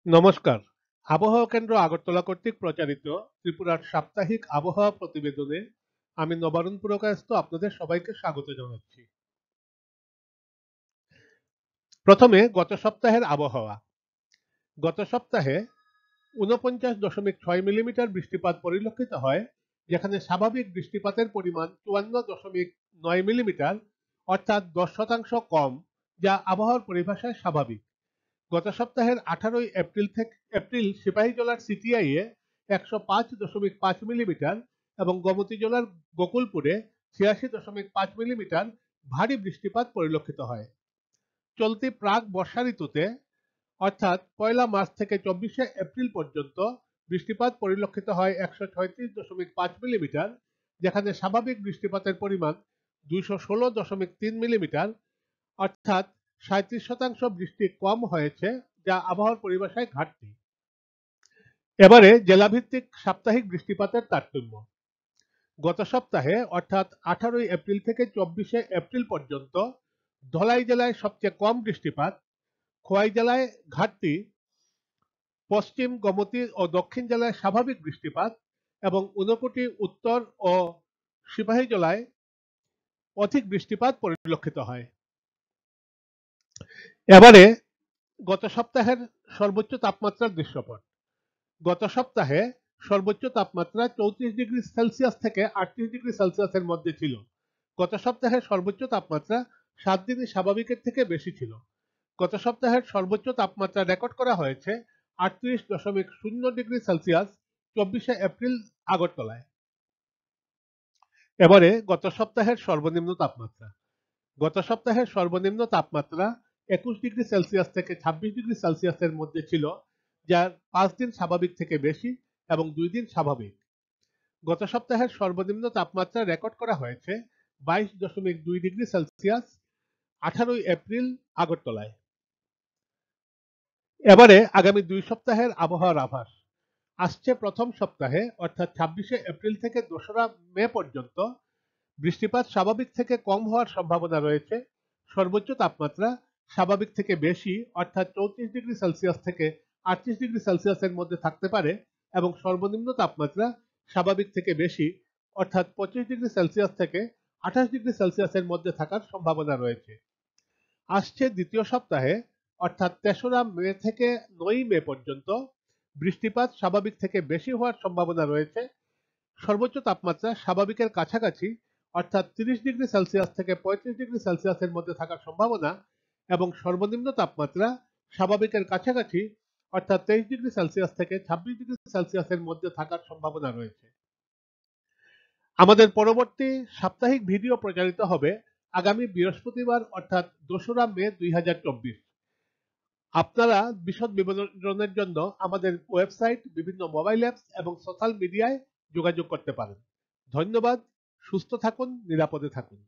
নমস্কার। আবহাওয়া কেন্দ্র আগরতলা কর্তৃক প্রচারিত ত্রিপুরার সাপ্তাহিক আবহাওয়া প্রতিবেদনে আমি নবারুণ পুরকায়স্থ আপনাদের সবাইকে স্বাগত জানাচ্ছি। প্রথমে গত সপ্তাহের আবহাওয়া। গত সপ্তাহে ৪৯.৬ মিলিমিটার বৃষ্টিপাত পরিলক্ষিত হয়, যেখানে স্বাভাবিক বৃষ্টিপাতের পরিমাণ ৫৪.৯ মিলিমিটার অর্থাৎ ১০% কম, যা আবহাওয়ার পরিভাষায় স্বাভাবিক। গত সপ্তাহের ১৮ এপ্রিল সিপাহীজলার সিটিআইয়ে ১০৫.৫ মিলিমিটার এবং গোমতী জেলার গোকুলপুরে ৮৬.৫ মিলিমিটার ভারী বৃষ্টিপাত পরিলক্ষিত হয়। চলতি প্রাক বর্ষা ঋতুতে অর্থাৎ ১লা মার্চ থেকে ২৪শে এপ্রিল পর্যন্ত বৃষ্টিপাত পরিলক্ষিত হয় ১৩৬.৫ মিলিমিটার, যেখানে স্বাভাবিক বৃষ্টিপাতের পরিমাণ ২১৬.৩ মিলিমিটার অর্থাৎ ৩৭% বৃষ্টি কম হয়েছে, যা আবহাওয়ার পরিভাষায় ঘাটতি। এবারে জেলাভিত্তিক সাপ্তাহিক বৃষ্টিপাতের তারতম্য। গত সপ্তাহে অর্থাৎ ১৮ এপ্রিল থেকে ২৪শে এপ্রিল পর্যন্ত ধলাই জেলায় সবচেয়ে কম বৃষ্টিপাত, খোয়াই জেলায় ঘাটতি, পশ্চিম গোমতী ও দক্ষিণ জেলায় স্বাভাবিক বৃষ্টিপাত এবং ঊনকোটি উত্তর ও সিপাহীজলায় অধিক বৃষ্টিপাত পরিলক্ষিত হয়। এবারে গত সপ্তাহের সর্বোচ্চ তাপমাত্রার দৃশ্যপট। গত সপ্তাহে সর্বোচ্চ তাপমাত্রা ৩৪°C থেকে ৩৮°C মধ্যে ছিল। গত সপ্তাহের সর্বোচ্চ তাপমাত্রা ৭ দিনই স্বাভাবিকের থেকে বেশি ছিল। গত সপ্তাহের সর্বোচ্চ তাপমাত্রা রেকর্ড করা হয়েছে ৩৮.০°C ২৪শে এপ্রিল আগরতলায়। এবারে গত সপ্তাহের সর্বনিম্ন তাপমাত্রা। গত সপ্তাহের সর্বনিম্ন তাপমাত্রা ২১°C থেকে ২৬°C মধ্যে ছিল, যার ৫ দিন স্বাভাবিক থেকে বেশি এবং ২ দিন স্বাভাবিক। গত সপ্তাহের সর্বনিম্ন তাপমাত্রা রেকর্ড করা হয়েছে ২২.২°C ১৮ এপ্রিল আগরতলায়। এবারে আগামী ২ সপ্তাহের আবহাওয়ার আভাস। আসছে প্রথম সপ্তাহে অর্থাৎ ২৬শে এপ্রিল থেকে ২রা মে পর্যন্ত বৃষ্টিপাত স্বাভাবিক থেকে কম হওয়ার সম্ভাবনা রয়েছে। সর্বোচ্চ তাপমাত্রা স্বাভাবিক থেকে বেশি অর্থাৎ ৩৪°C থেকে ৩৮°C এর মধ্যে থাকতে পারে এবং সর্বনিম্ন তাপমাত্রা স্বাভাবিক থেকে বেশি অর্থাৎ ২৫°C থেকে ২৮°C এর মধ্যে থাকার সম্ভাবনা রয়েছে। আসছে দ্বিতীয় সপ্তাহে অর্থাৎ ৩রা মে থেকে ৯ই মে পর্যন্ত বৃষ্টিপাত স্বাভাবিক থেকে বেশি হওয়ার সম্ভাবনা রয়েছে। সর্বোচ্চ তাপমাত্রা স্বাভাবিকের কাছাকাছি অর্থাৎ ৩০°C থেকে ৩৫°C এর মধ্যে থাকার সম্ভাবনা এবং সর্বনিম্ন তাপমাত্রা স্বাভাবিকের কাছাকাছি অর্থাৎ ২৩°C থেকে ২৬°C এর মধ্যে থাকার সম্ভাবনা রয়েছে। আমাদের পরবর্তী সাপ্তাহিক ভিডিও প্রচারিত হবে আগামী বৃহস্পতিবার অর্থাৎ ২রা মে ২০২৪। আপনারা বিশদ বিবরণের জন্য আমাদের ওয়েবসাইট, বিভিন্ন মোবাইল অ্যাপস এবং সোশ্যাল মিডিয়ায় যোগাযোগ করতে পারেন। ধন্যবাদ। সুস্থ থাকুন, নিরাপদে থাকুন।